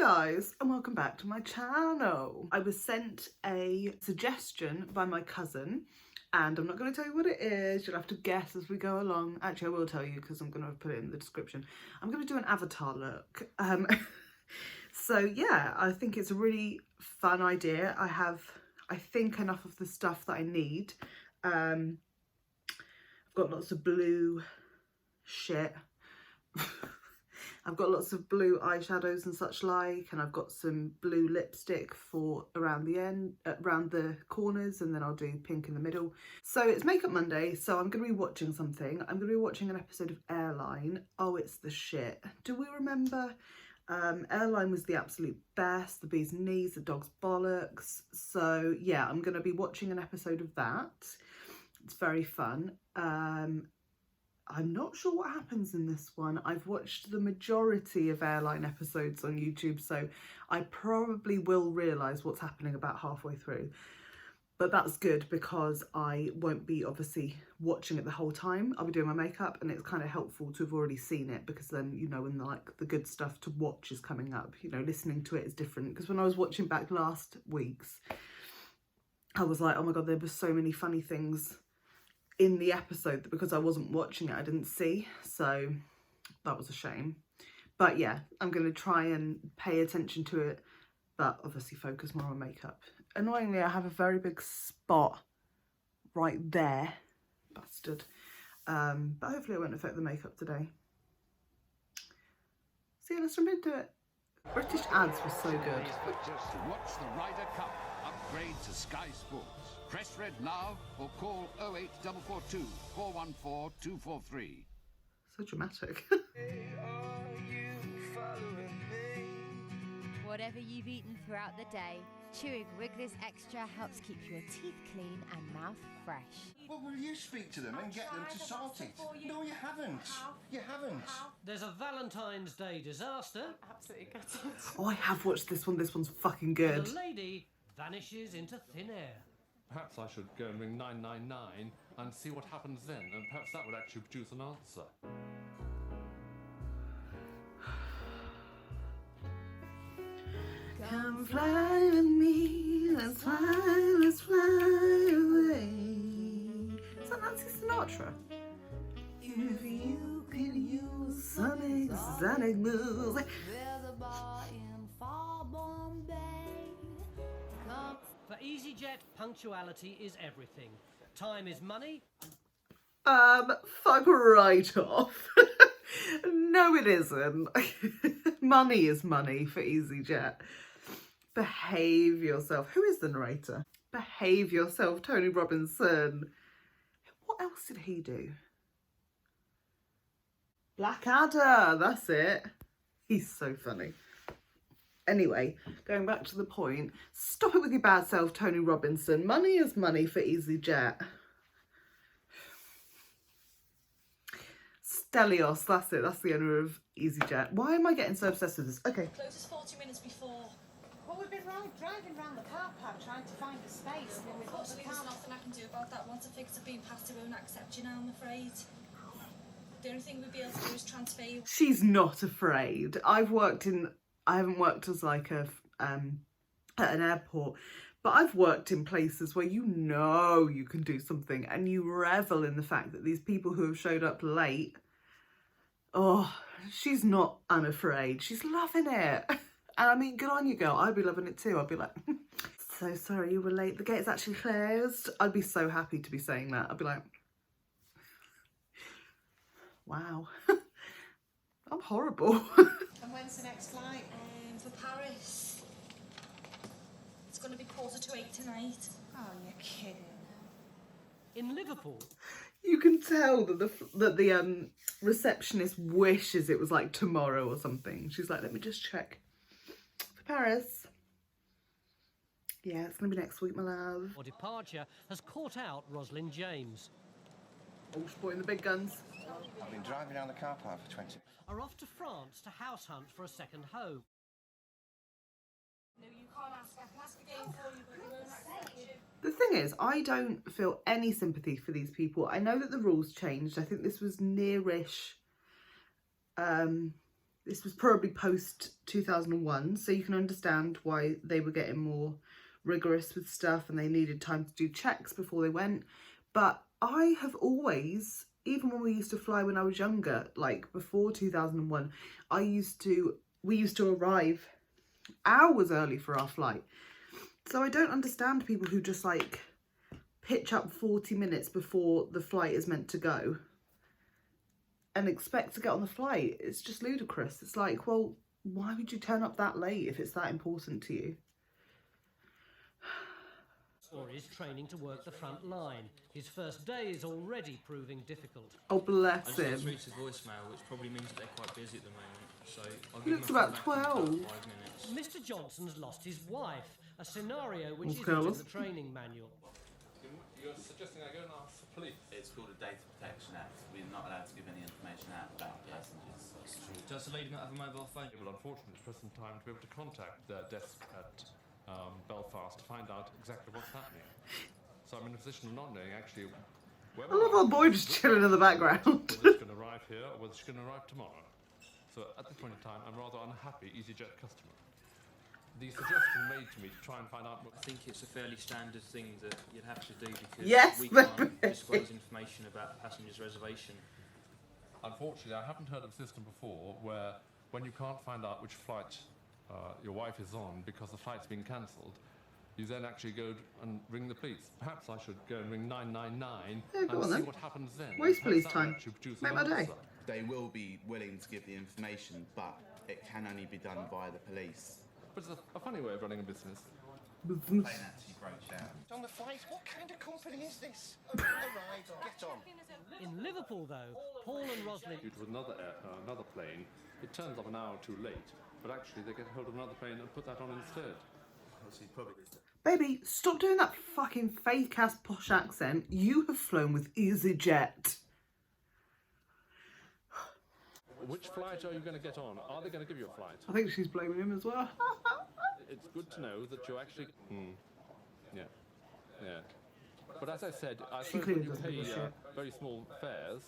guys, and welcome back to my channel. I was sent a suggestion by my cousin, and I'm not going to tell you what it is. You'll have to guess as we go along. Actually, I will tell you because I'm going to put it in the description. I'm going to do an avatar look. So yeah, I think it's a really fun idea. I have, I think, enough of the stuff that I need. I've got lots of blue shit. I've got lots of blue eyeshadows and such like, and I've got some blue lipstick for around the end, around the corners, and then I'll do pink in the middle. So it's Makeup Monday, so I'm going to be watching something. I'm going to be watching an episode of Airline. Oh, it's the shit. Do we remember? Airline was the absolute best. The bee's knees, the dog's bollocks. So yeah, I'm going to be watching an episode of that. It's very fun. I'm not sure what happens in this one. I've watched the majority of Airline episodes on YouTube, so I probably will realise what's happening about halfway through. But that's good because I won't be obviously watching it the whole time. I'll be doing my makeup, and it's kind of helpful to have already seen it because then, you know, when the good stuff to watch is coming up, you know, listening to it is different. Because when I was watching back last week's, I was like, oh my God, there were so many funny things in the episode that because I wasn't watching it I didn't see, so that was a shame. But yeah, I'm going to try and pay attention to it, but obviously focus more on makeup. Annoyingly, I have a very big spot right there, bastard, but hopefully it won't affect the makeup today. So yeah, let's jump into it. British ads were so good. Just watch the Ryder Cup. Upgrade to Sky Sports. Press red now or call 08442 414 243. So dramatic. Whatever you've eaten throughout the day, chewing Wrigley's Extra helps keep your teeth clean and mouth fresh. Well, will you speak to them and get them to sort it? No, you haven't. You haven't. There's a Valentine's Day disaster. Absolutely good. Oh, I have watched this one. This one's fucking good. The lady vanishes into thin air. Perhaps I should go and ring 999 and see what happens then, and perhaps that would actually produce an answer. Come fly with me, let's fly away. Is that Nancy Sinatra? If you can use some exotic moves. There's a bar in far Bombay. For EasyJet, punctuality is everything. Time is money. Fuck right off. No, it isn't. Money is money for EasyJet. Behave yourself. Who is the narrator? Behave yourself, Tony Robinson. What else did he do? Blackadder, that's it. He's so funny. Anyway, going back to the point, stop it with your bad self, Tony Robinson. Money is money for EasyJet. Stelios, that's it. That's the owner of EasyJet. Why am I getting so obsessed with this? Okay. Closes 40 minutes before. Well, we've been driving around the car park trying to find a space, and then we've got the Unfortunately, car. there's nothing I can do about that. Once the figures have been passed, they won't accept you now, I'm afraid. The only thing we'd be able to do is transfer you. She's not afraid. I haven't worked as like a at an airport, but I've worked in places where you know you can do something and you revel in the fact that these people who have showed up late, oh, she's not unafraid. She's loving it. And I mean, good on you, girl. I'd be loving it too. I'd be like, so sorry you were late. The gate's actually closed. I'd be so happy to be saying that. I'd be like, wow, I'm horrible. And when's the next flight? For Paris. It's going to be 7:45 tonight. Oh, you're kidding. In Liverpool, You can tell that the receptionist wishes it was like tomorrow or something. She's like, let me just check for Paris. Yeah, it's gonna be next week, my love. or departure has caught out Rosalind James. Oh, supporting the big guns. I've been driving around the car park for 20 Are off to France to house hunt for a second home. No, you can't ask. I can ask again for you, but they won't accept you. The thing is, I don't feel any sympathy for these people. I know that the rules changed. I think this was nearish This was probably post 2001, so you can understand why they were getting more rigorous with stuff and they needed time to do checks before they went. But I have always, even when we used to fly when I was younger, like before 2001, we used to arrive hours early for our flight. So I don't understand people who just like pitch up 40 minutes before the flight is meant to go and expect to get on the flight. It's just ludicrous. It's like, well, why would you turn up that late if it's that important to you? Or is training to work the front line. His first day is already proving difficult. Oh, bless I just got him. through to voicemail, which probably means that they're quite busy at the moment. So I'll He give looks them a about call back in 12. about 5 minutes. Mr. Johnson's lost his wife, a scenario which Okay, isn't in let's- the training manual. You're suggesting I go and ask the police? It's called a Data Protection Act. We're not allowed to give any information out about passengers. Does the lady not have a mobile phone? Well, unfortunately, it's present time to be able to contact their desk at Belfast to find out exactly what's happening. So I'm in a position of not knowing actually where I love our boy just chilling in the background. whether it's going to arrive here or whether it's going to arrive tomorrow. So at this point in time, I'm rather unhappy EasyJet customer. The suggestion made to me to try and find out what... I think it's a fairly standard thing that you'd have to do because Yes, we can't baby. disclose information about a passenger's reservation. Unfortunately, I haven't heard of a system before where when you can't find out which flight your wife is on because the flight's been cancelled, you then actually go and ring the police. Perhaps I should go and ring 999 Yeah, go and on see then. what happens then. Waste Perhaps police that would time. actually produce Make an my day. answer. They will be willing to give the information, but it can only be done by the police. But it's a funny way of running a business. Plane actually broke down. On the flight, what kind of company is this? Arrive, get on. In Liverpool, though, Paul and Rosalind... It was another plane. It turns up an hour too late, but actually they get hold of another plane and put that on instead. Baby, stop doing that fucking fake ass posh accent. You have flown with EasyJet. Which flight are you going to get on? Are they going to give you a flight? I think she's blaming him as well. It's good to know that you're actually... Yeah. Yeah. But as I said, I suppose when clearly you doesn't pay give a shit. very small fares,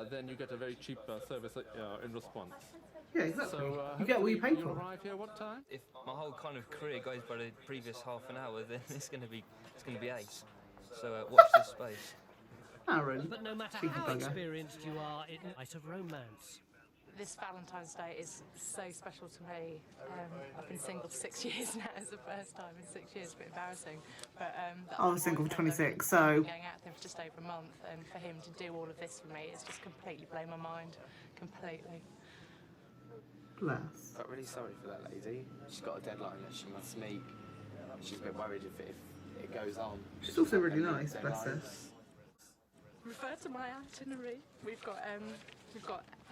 then you get a very cheap service in response. Yeah, exactly. So, you get what you pay you'll for. arrive here what time? If my whole kind of career goes by the previous half an hour, then it's going to be ace. So watch this space. Aaron. But no matter Cheeky how bugger. experienced you are, it night of romance. This Valentine's Day is so special to me. I've been single for 6 years now. It's the first time in 6 years. A bit embarrassing. But I was single for 26, so... Going out there for just over a month, and for him to do all of this for me, it's just completely blown my mind. Completely. Bless. I'm really sorry for that lady. She's got a deadline that she must meet. She's a bit worried if it goes on. She's also really nice, bless her. Refer to my itinerary. We've got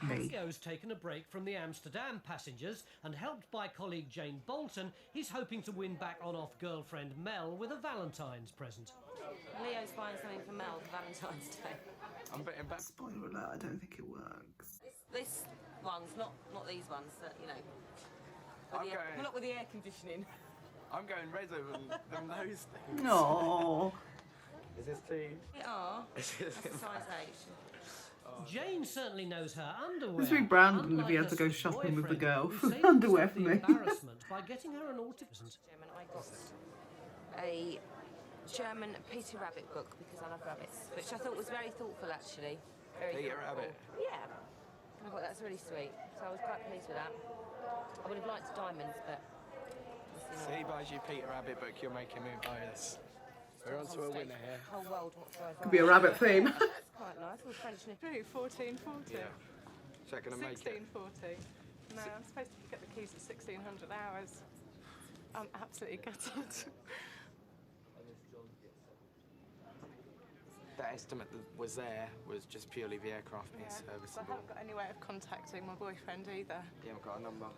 Me. Leo's taken a break from the Amsterdam passengers and helped by colleague Jane Bolton, he's hoping to win back on-off girlfriend Mel with a Valentine's present. Leo's buying something for Mel for Valentine's Day. I'm betting back. Spoiler alert, I don't think it works. This one's not these ones that, you know. Not with the air conditioning. I'm going redder than those things. No. Is this too? They are. That's a size 8. Jane certainly knows her underwear. This would be Brandon if unlike he had her to go sweet shopping with the boyfriend, girl who for saved underwear for himself me. the embarrassment by getting her an auto present. I got a German Peter Rabbit book because I love rabbits, which I thought was very thoughtful actually. Very Peter thoughtful. Rabbit? Yeah. I thought that's really sweet. So I was quite pleased with that. I would have liked diamonds, but... So he buys you Peter Rabbit book, you're making me buy this. We're on to a winner here. Whole world whatsoever. Could be a rabbit theme. It's quite nice. All French nipple. 1440. Yeah. Is that going to make it? 1640. No, I'm supposed to get the keys at 1600 hours. I'm absolutely gutted. That estimate that was there was just purely the aircraft being So I serviceable. haven't got any way of contacting my boyfriend either. You haven't got a number.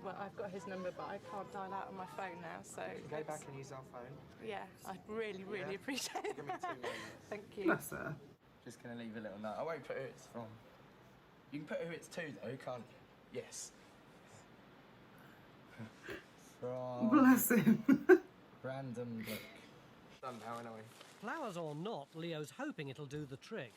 Well, I've got his number, but I can't dial out on my phone now, so... Go back and use our phone. Yeah, I'd really appreciate it. Give me 2 moments. Thank you. Bless her. Just going to leave a little note. I won't put who it's from. You can put who it's to, though, can't you? Yes. From... Bless him. Random book. Done now, anyway. Flowers or not, Leo's hoping it'll do the trick.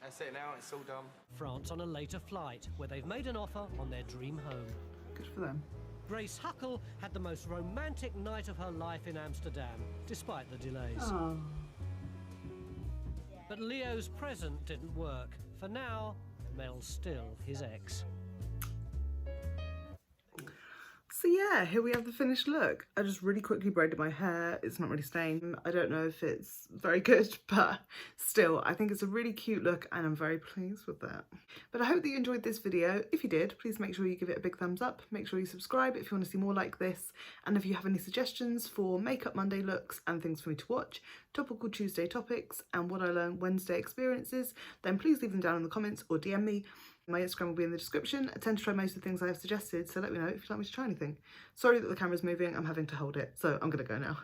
That's it now, it's all done. France on a later flight, where they've made an offer on their dream home. Good for them. Grace Huckle had the most romantic night of her life in Amsterdam, despite the delays. Oh. But Leo's present didn't work. For now, Mel's still his ex. So yeah, here we have the finished look. I just really quickly braided my hair. It's not really stained. I don't know if it's very good, but still, I think it's a really cute look and I'm very pleased with that. But I hope that you enjoyed this video. If you did, please make sure you give it a big thumbs up. Make sure you subscribe if you want to see more like this. And if you have any suggestions for Makeup Monday looks and things for me to watch, Topical Tuesday topics and What I Learned Wednesday experiences, then please leave them down in the comments or DM me. My Instagram will be in the description. I tend to try most of the things I have suggested, so let me know if you'd like me to try anything. Sorry that the camera's moving, I'm having to hold it, so I'm gonna go now.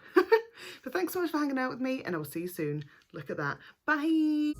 But thanks so much for hanging out with me, and I will see you soon. Look at that. Bye!